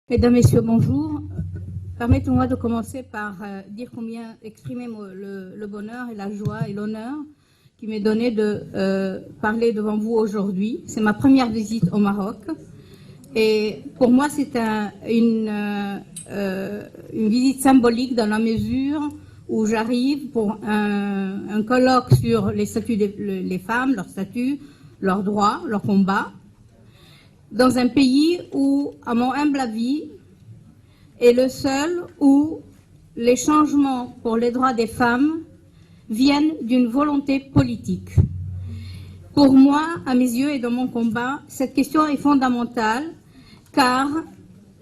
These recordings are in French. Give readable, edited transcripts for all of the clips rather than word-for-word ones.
Mesdames, Messieurs, bonjour. Permettez-moi de commencer par dire combien exprimer le bonheur et la joie et l'honneur qui m'est donné de parler devant vous aujourd'hui. C'est ma première visite au Maroc et pour moi c'est une visite symbolique dans la mesure où j'arrive pour un colloque sur les statuts des femmes, leurs statuts, leurs droits, leurs combats, dans un pays où, à mon humble avis, est le seul où les changements pour les droits des femmes viennent d'une volonté politique. Pour moi, à mes yeux et dans mon combat, cette question est fondamentale car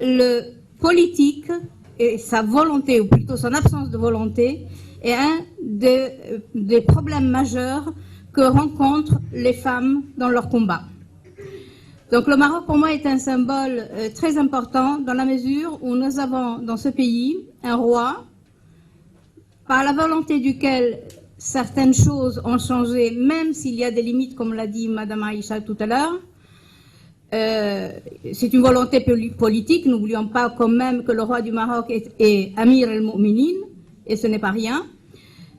le politique et sa volonté, ou plutôt son absence de volonté, est un des problèmes majeurs que rencontrent les femmes dans leur combat. Donc le Maroc pour moi est un symbole très important dans la mesure où nous avons dans ce pays un roi par la volonté duquel certaines choses ont changé, même s'il y a des limites, comme l'a dit Madame Aïcha tout à l'heure. C'est une volonté politique, n'oublions pas quand même que le roi du Maroc est Amir el-Mo'minin, et ce n'est pas rien.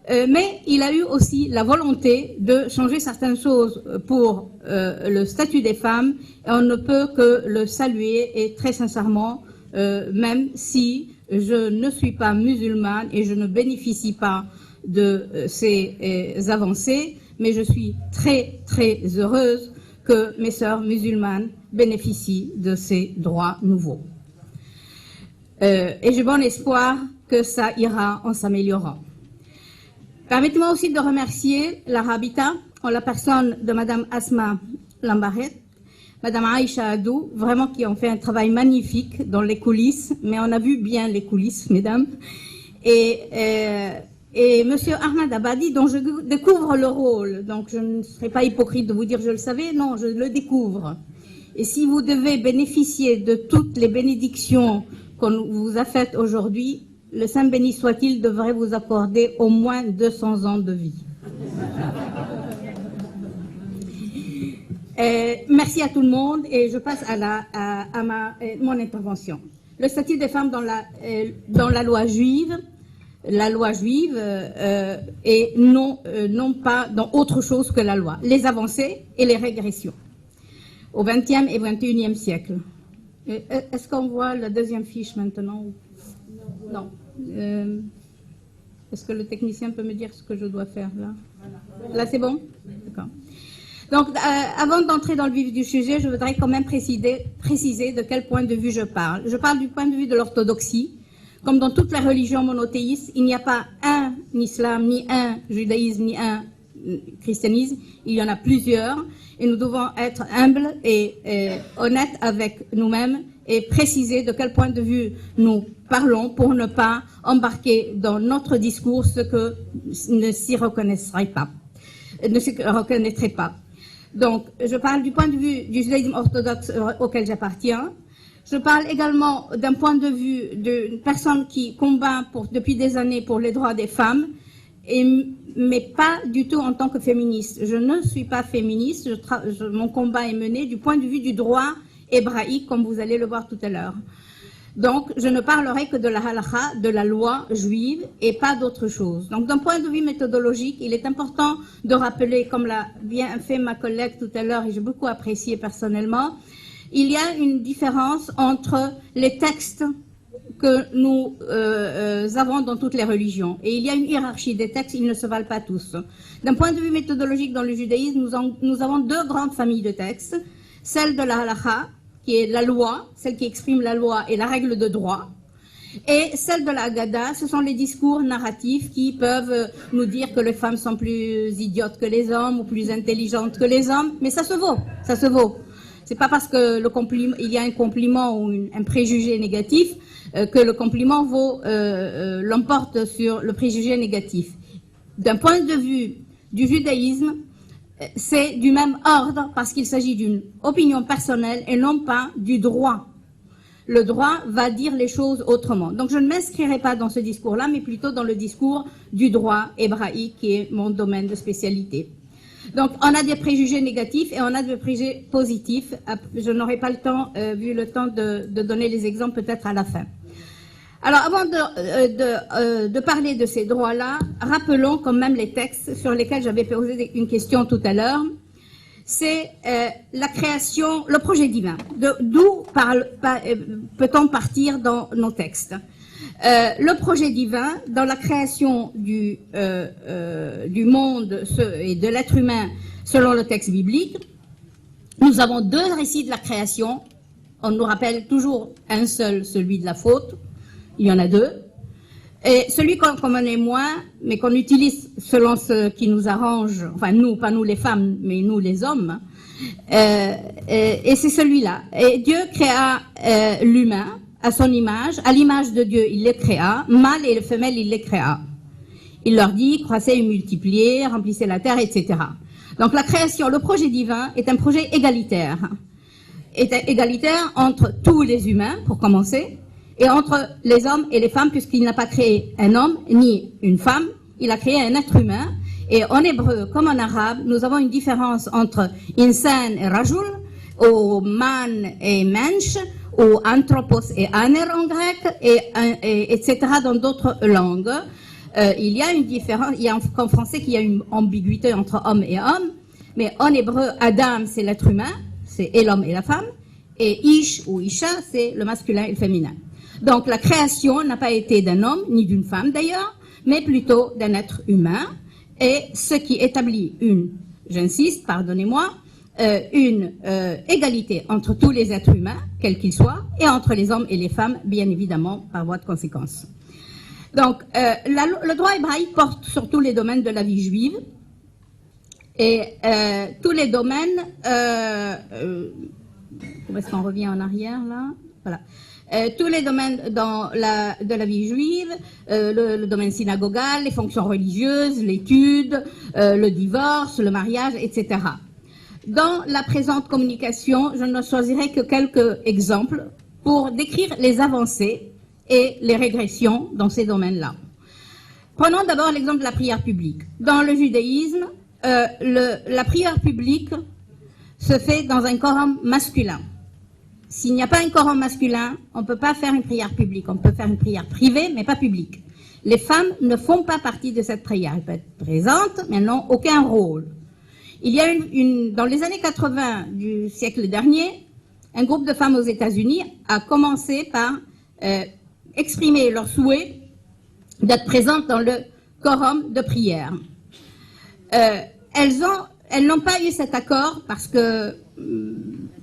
Mais il a eu aussi la volonté de changer certaines choses pour le statut des femmes et on ne peut que le saluer et très sincèrement, même si je ne suis pas musulmane et je ne bénéficie pas de ces avancées, mais je suis très très heureuse que mes sœurs musulmanes bénéficient de ces droits nouveaux. Et j'ai bon espoir que ça ira en s'améliorant. Permettez-moi aussi de remercier la Rabita, en la personne de Madame Asma Lambaret, Madame Aïcha Adou, vraiment qui ont fait un travail magnifique dans les coulisses, mais on a vu bien les coulisses, mesdames, et Monsieur Ahmad Abadi, dont je découvre le rôle, donc je ne serai pas hypocrite de vous dire je le savais, non, je le découvre. Et si vous devez bénéficier de toutes les bénédictions qu'on vous a faites aujourd'hui, le Saint béni soit-il devrait vous accorder au moins 200 ans de vie. Merci à tout le monde et je passe à mon intervention. Le statut des femmes dans la loi juive, et non pas dans autre chose que la loi. Les avancées et les régressions au XXe et XXIe siècle. Est-ce qu'on voit la deuxième fiche maintenant? Non. Est-ce que le technicien peut me dire ce que je dois faire là? Là, c'est bon? D'accord. Donc, avant d'entrer dans le vif du sujet, je voudrais quand même préciser de quel point de vue je parle. Je parle du point de vue de l'orthodoxie. Comme dans toutes les religions monothéistes, il n'y a pas un islam, ni un judaïsme, ni un christianisme. Il y en a plusieurs. Et nous devons être humbles et honnêtes avec nous-mêmes et préciser de quel point de vue nous parlons pour ne pas embarquer dans notre discours ce que ne s'y reconnaîtrait pas. Donc, je parle du point de vue du judaïsme orthodoxe auquel j'appartiens. Je parle également d'un point de vue d'une personne qui combat depuis des années pour les droits des femmes, mais pas du tout en tant que féministe. Je ne suis pas féministe, mon combat est mené du point de vue du droit hébraïque, comme vous allez le voir tout à l'heure. Donc, je ne parlerai que de la halakha, de la loi juive, et pas d'autre chose. Donc, d'un point de vue méthodologique, il est important de rappeler, comme l'a bien fait ma collègue tout à l'heure, et j'ai beaucoup apprécié personnellement, il y a une différence entre les textes que nous avons dans toutes les religions. Et il y a une hiérarchie des textes, ils ne se valent pas tous. D'un point de vue méthodologique, dans le judaïsme, nous avons deux grandes familles de textes. Celle de la halakha, qui est la loi, celle qui exprime la loi et la règle de droit. Et celle de la Haggadah, ce sont les discours narratifs qui peuvent nous dire que les femmes sont plus idiotes que les hommes ou plus intelligentes que les hommes. Mais ça se vaut, ça se vaut. C'est pas parce que il y a un compliment ou un préjugé négatif que le compliment l'emporte sur le préjugé négatif. D'un point de vue du judaïsme, c'est du même ordre parce qu'il s'agit d'une opinion personnelle et non pas du droit. Le droit va dire les choses autrement. Donc je ne m'inscrirai pas dans ce discours-là, mais plutôt dans le discours du droit hébraïque qui est mon domaine de spécialité. Donc, on a des préjugés négatifs et on a des préjugés positifs. Je n'aurai pas le temps, vu le temps de donner les exemples peut-être à la fin. Alors, avant de parler de ces droits-là, rappelons quand même les textes sur lesquels j'avais posé une question tout à l'heure. C'est la création, le projet divin. D'où peut-on partir dans nos textes? Le projet divin, dans la création du monde et de l'être humain selon le texte biblique, nous avons deux récits de la création. On nous rappelle toujours un seul, celui de la faute. Il y en a deux. Et celui qu'on connaît moins, mais qu'on utilise selon ce qui nous arrange, enfin nous, pas nous les femmes, mais nous les hommes, et c'est celui-là. Et Dieu créa l'humain à son image, à l'image de Dieu, il les créa, mâle et femelle, il les créa. Il leur dit, croissez et multipliez, remplissez la terre, etc. Donc la création, le projet divin est un projet égalitaire. Est égalitaire entre tous les humains, pour commencer, et entre les hommes et les femmes, puisqu'il n'a pas créé un homme ni une femme, il a créé un être humain. Et en hébreu, comme en arabe, nous avons une différence entre insan et rajul, ou man et mensch, ou anthropos et aner en grec, etc. dans d'autres langues. Il y a une différence, il y a qu'en français qu'il y a une ambiguïté entre homme et homme, mais en hébreu, Adam, c'est l'être humain, c'est et l'homme et la femme, et Ish ou Isha, c'est le masculin et le féminin. Donc la création n'a pas été d'un homme, ni d'une femme d'ailleurs, mais plutôt d'un être humain, et ce qui établit j'insiste, pardonnez-moi, une égalité entre tous les êtres humains, quels qu'ils soient, et entre les hommes et les femmes, bien évidemment, par voie de conséquence. Donc, le droit hébraïque porte sur tous les domaines de la vie juive, et tous les domaines, où est-ce qu'on revient en arrière, là? Voilà. Tous les domaines de la vie juive, le domaine synagogal, les fonctions religieuses, l'étude, le divorce, le mariage, etc. Dans la présente communication, je ne choisirai que quelques exemples pour décrire les avancées et les régressions dans ces domaines-là. Prenons d'abord l'exemple de la prière publique. Dans le judaïsme, la prière publique se fait dans un quorum masculin. S'il n'y a pas un quorum masculin, on ne peut pas faire une prière publique. On peut faire une prière privée, mais pas publique. Les femmes ne font pas partie de cette prière. Elles peuvent être présentes, mais elles n'ont aucun rôle. Il y a dans les années 80 du siècle dernier, un groupe de femmes aux États-Unis a commencé par exprimer leur souhait d'être présentes dans le quorum de prière. Elles n'ont pas eu cet accord parce que,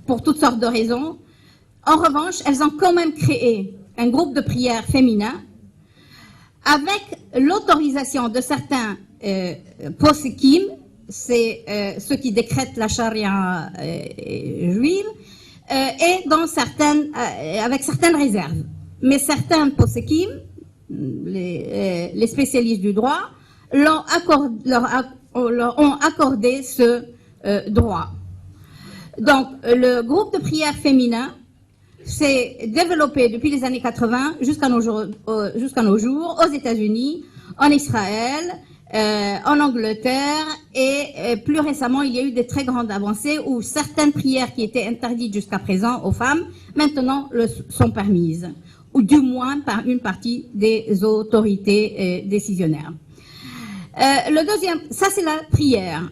pour toutes sortes de raisons. En revanche, elles ont quand même créé un groupe de prière féminin avec l'autorisation de certains possékim, c'est ceux qui décrètent la charia juive, et avec certaines réserves. Mais certains possékim, les spécialistes du droit, leur ont accordé ce droit. Donc, le groupe de prière féminin s'est développé depuis les années 80 jusqu'à nos jours aux États-Unis, en Israël, en Angleterre, et plus récemment, il y a eu des très grandes avancées où certaines prières qui étaient interdites jusqu'à présent aux femmes, maintenant sont permises, ou du moins par une partie des autorités décisionnaires. Le deuxième, ça c'est la prière.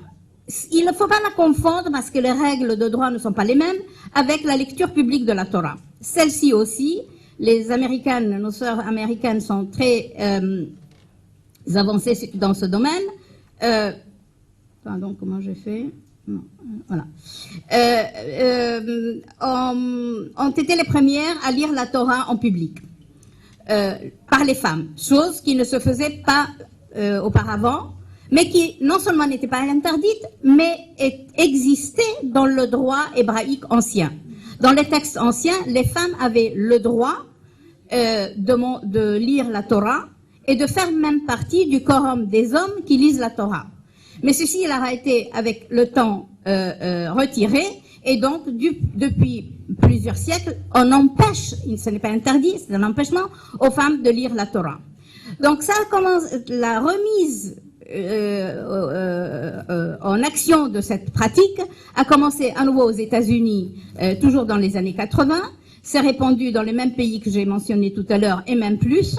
Il ne faut pas la confondre parce que les règles de droit ne sont pas les mêmes avec la lecture publique de la Torah. Celle-ci aussi, les Américaines, nos sœurs américaines sont très avancées dans ce domaine. Pardon, comment j'ai fait? Non, voilà. Ont été les premières à lire la Torah en public par les femmes, chose qui ne se faisait pas auparavant, mais qui non seulement n'était pas interdite, mais existait dans le droit hébraïque ancien. Dans les textes anciens, les femmes avaient le droit de lire la Torah et de faire même partie du quorum des hommes qui lisent la Torah. Mais ceci, il a été avec le temps retiré, et donc depuis plusieurs siècles, on empêche, ce n'est pas interdit, c'est un empêchement aux femmes de lire la Torah. Donc ça commence, la remise en action de cette pratique a commencé à nouveau aux États-Unis, toujours dans les années 80, s'est répandu dans les mêmes pays que j'ai mentionnés tout à l'heure et même plus.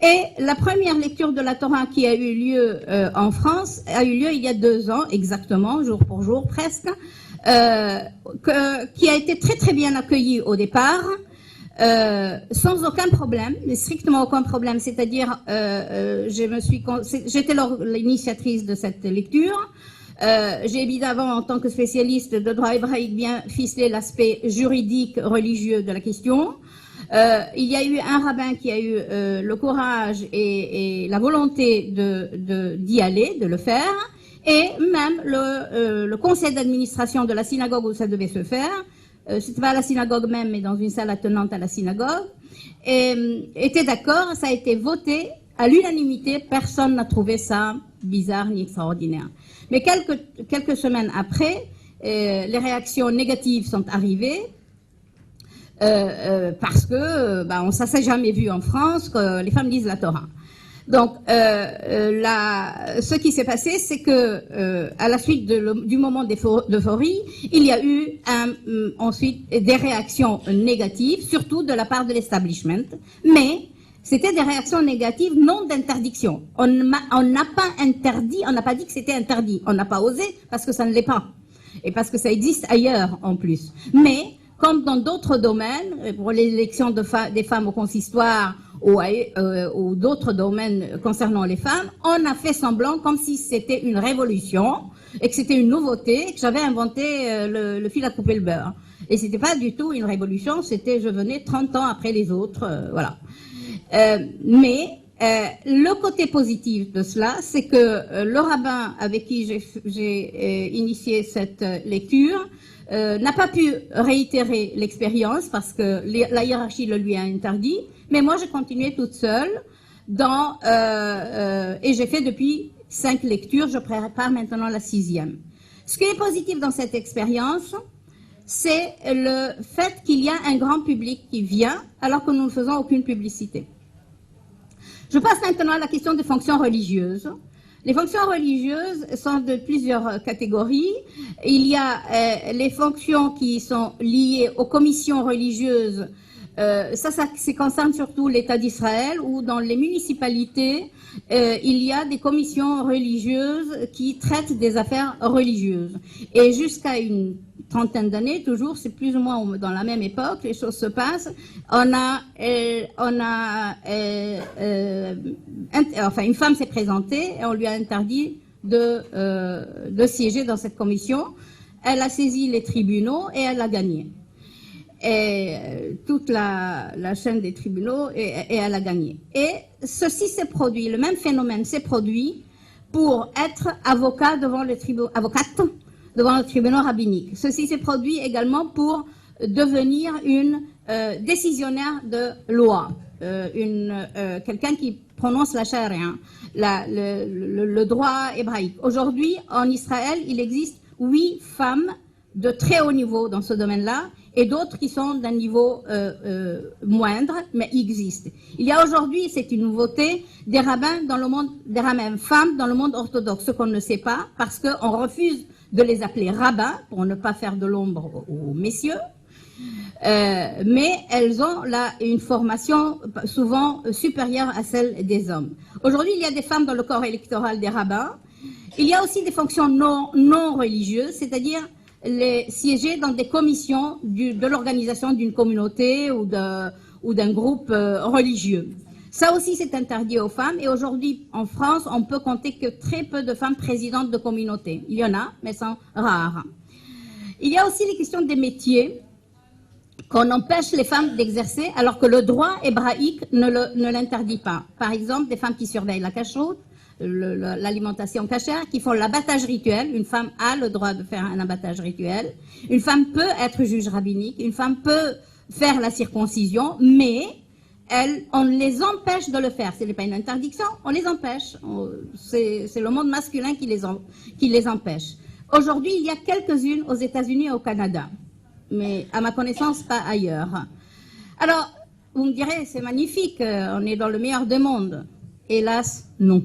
Et la première lecture de la Torah qui a eu lieu en France a eu lieu il y a 2 ans, exactement, jour pour jour presque, qui a été très très bien accueillie au départ, sans aucun problème, mais strictement aucun problème. C'est-à-dire, j'étais l'initiatrice de cette lecture. J'ai évidemment, en tant que spécialiste de droit hébraïque, bien ficelé l'aspect juridique, religieux de la question. Il y a eu un rabbin qui a eu le courage et la volonté d'y aller, de le faire, et même le conseil d'administration de la synagogue où ça devait se faire, c'était pas à la synagogue même, mais dans une salle attenante à la synagogue, était d'accord, ça a été voté à l'unanimité, personne n'a trouvé ça bizarre ni extraordinaire. Mais quelques semaines après, les réactions négatives sont arrivées, parce que on ça s'est jamais vu en France que les femmes lisent la Torah. Donc, ce qui s'est passé, c'est que à la suite du moment d'euphorie, il y a eu ensuite des réactions négatives, surtout de la part de l'establishment, mais c'était des réactions négatives, non d'interdiction. On n'a pas interdit, on n'a pas dit que c'était interdit, on n'a pas osé parce que ça ne l'est pas, et parce que ça existe ailleurs en plus. Mais comme dans d'autres domaines, pour l'élection des femmes au consistoire ou d'autres domaines concernant les femmes, on a fait semblant comme si c'était une révolution et que c'était une nouveauté, et que j'avais inventé le fil à couper le beurre. Et c'était pas du tout une révolution, je venais 30 ans après les autres, voilà. Mais le côté positif de cela, c'est que le rabbin avec qui j'ai initié cette lecture n'a pas pu réitérer l'expérience parce que la hiérarchie le lui a interdit, mais moi j'ai continué toute seule et j'ai fait depuis 5 lectures, je prépare maintenant la 6e. Ce qui est positif dans cette expérience, c'est le fait qu'il y a un grand public qui vient alors que nous ne faisons aucune publicité. Je passe maintenant à la question des fonctions religieuses. Les fonctions religieuses sont de plusieurs catégories. Il y a les fonctions qui sont liées aux commissions religieuses. Ça concerne surtout l'État d'Israël, où dans les municipalités, il y a des commissions religieuses qui traitent des affaires religieuses. Et jusqu'à une trentaine d'années, toujours, c'est plus ou moins dans la même époque, les choses se passent. Une femme s'est présentée et on lui a interdit de siéger dans cette commission. Elle a saisi les tribunaux et elle a gagné. Et toute la chaîne des tribunaux et elle a gagné. Et ceci s'est produit, le même phénomène s'est produit pour être avocate devant le tribunal rabbinique. Ceci s'est produit également pour devenir une décisionnaire de loi, quelqu'un qui prononce la charia, le droit hébraïque. Aujourd'hui, en Israël, il existe 8 femmes de très haut niveau dans ce domaine-là, et d'autres qui sont d'un niveau moindre, mais existent. Il y a aujourd'hui, c'est une nouveauté, des rabbins femmes dans le monde orthodoxe, ce qu'on ne sait pas, parce qu'on refuse de les appeler rabbins, pour ne pas faire de l'ombre aux messieurs, mais elles ont là une formation souvent supérieure à celle des hommes. Aujourd'hui, il y a des femmes dans le corps électoral des rabbins. Il y a aussi des fonctions non religieuses, c'est-à-dire siéger dans des commissions de l'organisation d'une communauté ou d'un groupe religieux. Ça aussi, c'est interdit aux femmes. Et aujourd'hui, en France, on peut compter que très peu de femmes présidentes de communautés. Il y en a, mais elles sont rares. Il y a aussi les questions des métiers qu'on empêche les femmes d'exercer, alors que le droit hébraïque ne l'interdit pas. Par exemple, des femmes qui surveillent la cacheroute, l'alimentation cachère, qui font l'abattage rituel. Une femme a le droit de faire un abattage rituel. Une femme peut être juge rabbinique. Une femme peut faire la circoncision, mais on les empêche de le faire. Ce n'est pas une interdiction, on les empêche. C'est le monde masculin qui les empêche. Aujourd'hui, il y a quelques-unes aux États-Unis et au Canada, mais à ma connaissance, pas ailleurs. Alors, vous me direz, c'est magnifique, on est dans le meilleur des mondes. Hélas, non.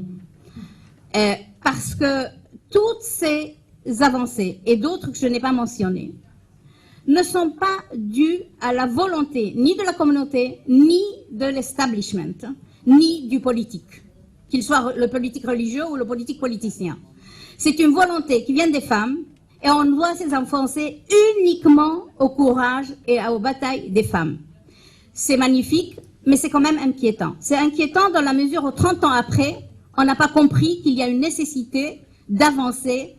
Parce que toutes ces avancées, et d'autres que je n'ai pas mentionnées, ne sont pas dues à la volonté ni de la communauté, ni de l'establishment, ni du politique, qu'il soit le politique religieux ou le politique politicien. C'est une volonté qui vient des femmes, et on doit s'enfoncer uniquement au courage et aux batailles des femmes. C'est magnifique, mais c'est quand même inquiétant. C'est inquiétant dans la mesure où 30 ans après, on n'a pas compris qu'il y a une nécessité d'avancer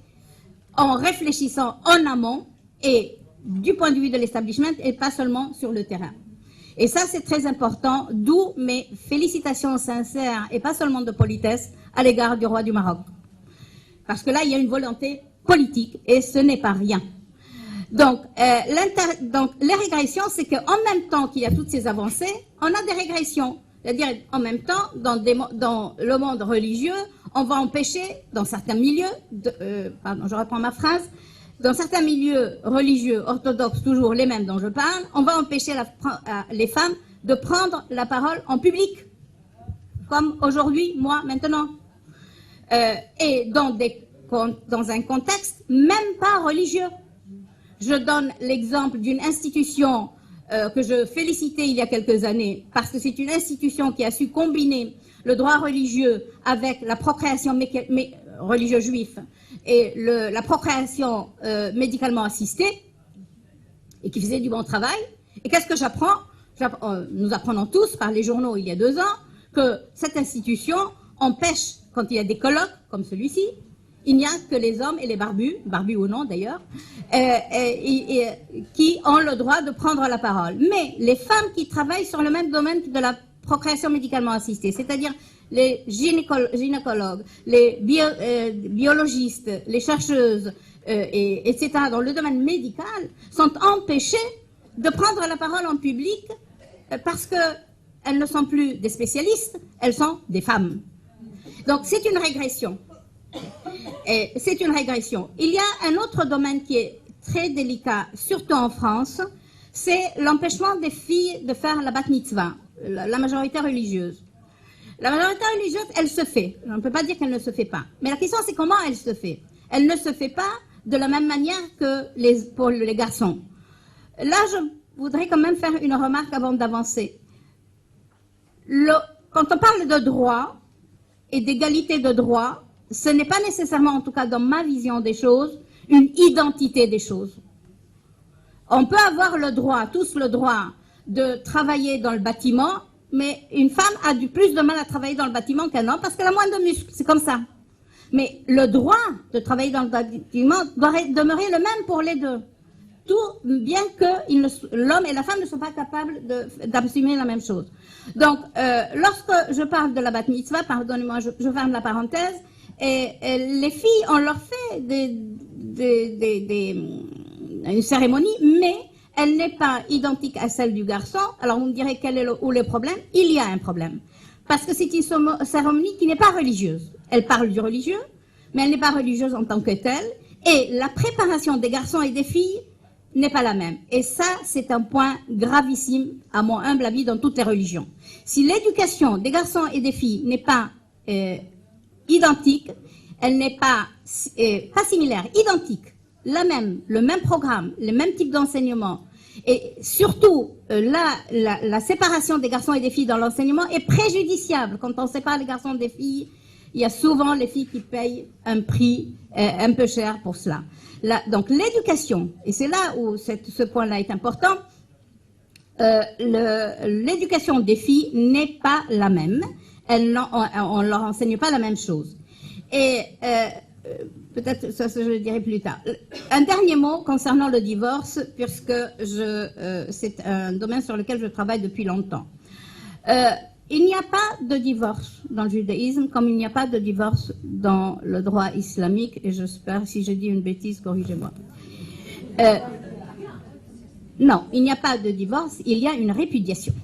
en réfléchissant en amont et du point de vue de l'establishment et pas seulement sur le terrain. Et ça, c'est très important, d'où mes félicitations sincères et pas seulement de politesse à l'égard du roi du Maroc. Parce que là, il y a une volonté politique et ce n'est pas rien. Donc, les régressions, c'est qu'en même temps qu'il y a toutes ces avancées, on a des régressions. C'est-à-dire, en même temps, dans le monde religieux, on va empêcher, dans certains milieux, je reprends ma phrase, dans certains milieux religieux, orthodoxes, toujours les mêmes dont je parle, on va empêcher les femmes de prendre la parole en public, comme aujourd'hui, moi, maintenant. Et dans un contexte même pas religieux. Je donne l'exemple d'une institution que je félicitais il y a quelques années, parce que c'est une institution qui a su combiner le droit religieux avec la procréation religieux juif et la procréation médicalement assistée, et qui faisait du bon travail. Et qu'est-ce que j'apprends? Nous apprenons tous par les journaux il y a 2 ans que cette institution empêche, quand il y a des colloques comme celui-ci, il n'y a que les hommes et les barbus ou non d'ailleurs, qui ont le droit de prendre la parole. Mais les femmes qui travaillent sur le même domaine de la procréation médicalement assistée, c'est-à-dire les gynécologues, les biologistes, les chercheuses, etc., dans le domaine médical, sont empêchées de prendre la parole en public parce qu'elles ne sont plus des spécialistes, elles sont des femmes. Donc c'est une régression. C'est une régression. Il y a un autre domaine qui est très délicat, surtout en France, c'est l'empêchement des filles de faire la bat mitzvah, la majorité religieuse. La majorité religieuse, elle se fait. On ne peut pas dire qu'elle ne se fait pas. Mais la question, c'est comment elle se fait. Elle ne se fait pas de la même manière que pour les garçons. Là, je voudrais quand même faire une remarque avant d'avancer. Quand on parle de droit et d'égalité de droit, ce n'est pas nécessairement, en tout cas dans ma vision des choses, une identité des choses. On peut avoir le droit, tous le droit, de travailler dans le bâtiment, mais une femme a plus de mal à travailler dans le bâtiment qu'un homme parce qu'elle a moins de muscles, c'est comme ça. Mais le droit de travailler dans le bâtiment doit demeurer le même pour les deux. Tout bien que l'homme et la femme ne sont pas capables d'assumer la même chose. Donc, lorsque je parle de la bat mitzvah, pardonnez-moi, je ferme la parenthèse, et les filles, on leur fait une cérémonie, mais elle n'est pas identique à celle du garçon. Alors vous me direz quel est où le problème? Il y a un problème. Parce que c'est une cérémonie qui n'est pas religieuse. Elle parle du religieux, mais elle n'est pas religieuse en tant que telle. Et la préparation des garçons et des filles n'est pas la même. Et ça, c'est un point gravissime, à mon humble avis, dans toutes les religions. Si l'éducation des garçons et des filles n'est pas identique, elle n'est pas similaire, identique, le même programme, le même type d'enseignement, et surtout la séparation des garçons et des filles dans l'enseignement est préjudiciable. Quand on sépare les garçons des filles, il y a souvent les filles qui payent un prix un peu cher pour cela. Donc l'éducation, et c'est là où ce point-là est important, l'éducation des filles n'est pas la même. On ne leur enseigne pas la même chose. Et peut-être ça, je le dirai plus tard. Un dernier mot concernant le divorce, puisque c'est un domaine sur lequel je travaille depuis longtemps. Il n'y a pas de divorce dans le judaïsme, comme il n'y a pas de divorce dans le droit islamique, et j'espère, si je dis une bêtise, corrigez-moi. Non, il n'y a pas de divorce, il y a une répudiation.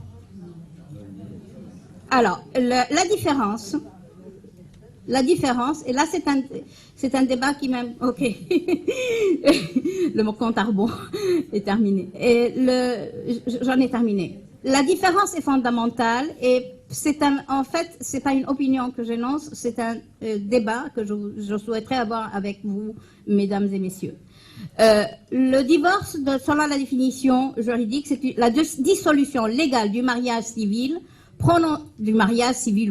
Alors, la différence, et là c'est un débat qui même, ok, le mot compte à rebours est terminé, et j'en ai terminé. La différence est fondamentale et en fait, c'est pas une opinion que j'énonce, c'est un débat que je souhaiterais avoir avec vous, mesdames et messieurs. Le divorce, selon la définition juridique, c'est la dissolution légale du mariage civil,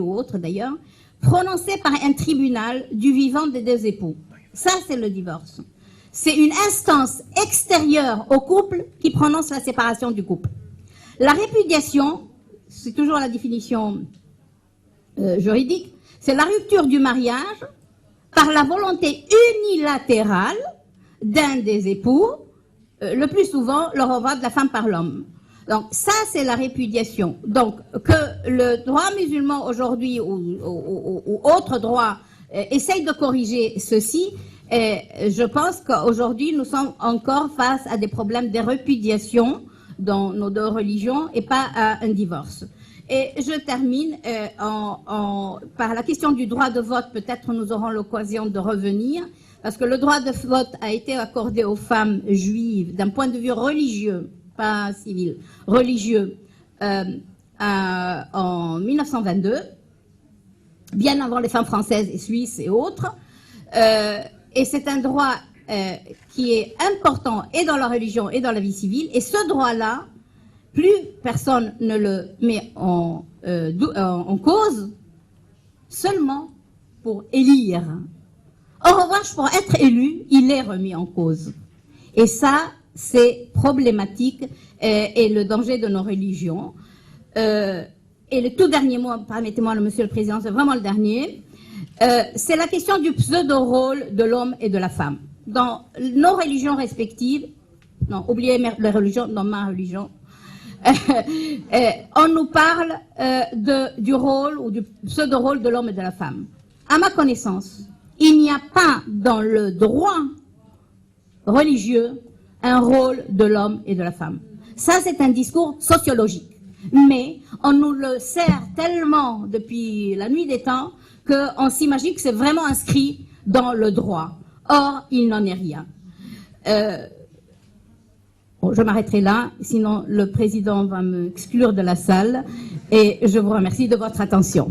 ou autre d'ailleurs, prononcé par un tribunal du vivant des deux époux. Ça, c'est le divorce. C'est une instance extérieure au couple qui prononce la séparation du couple. La répudiation, c'est toujours la définition juridique, c'est la rupture du mariage par la volonté unilatérale d'un des époux, le plus souvent le renvoi de la femme par l'homme. Donc ça, c'est la répudiation. Donc que le droit musulman aujourd'hui ou autre droit essaye de corriger ceci, je pense qu'aujourd'hui nous sommes encore face à des problèmes de répudiation dans nos deux religions et pas à un divorce. Et je termine par la question du droit de vote. Peut-être nous aurons l'occasion de revenir, parce que le droit de vote a été accordé aux femmes juives d'un point de vue religieux, pas civil, religieux, en 1922, bien avant les femmes françaises et suisses et autres. Et c'est un droit qui est important et dans la religion et dans la vie civile. Et ce droit-là, plus personne ne le met en cause, seulement pour élire. En revanche, pour être élu, il est remis en cause. Et ça, c'est problématique et le danger de nos religions. Et le tout dernier mot, permettez-moi, Monsieur le Président, c'est vraiment le dernier, c'est la question du pseudo-rôle de l'homme et de la femme. Dans nos religions respectives, non, oubliez les religions, dans ma religion, on nous parle du rôle ou du pseudo-rôle de l'homme et de la femme. À ma connaissance, il n'y a pas dans le droit religieux un rôle de l'homme et de la femme. Ça, c'est un discours sociologique. Mais on nous le sert tellement depuis la nuit des temps qu'on s'imagine que c'est vraiment inscrit dans le droit. Or, il n'en est rien. Bon, je m'arrêterai là, sinon le président va m'exclure de la salle. Et je vous remercie de votre attention.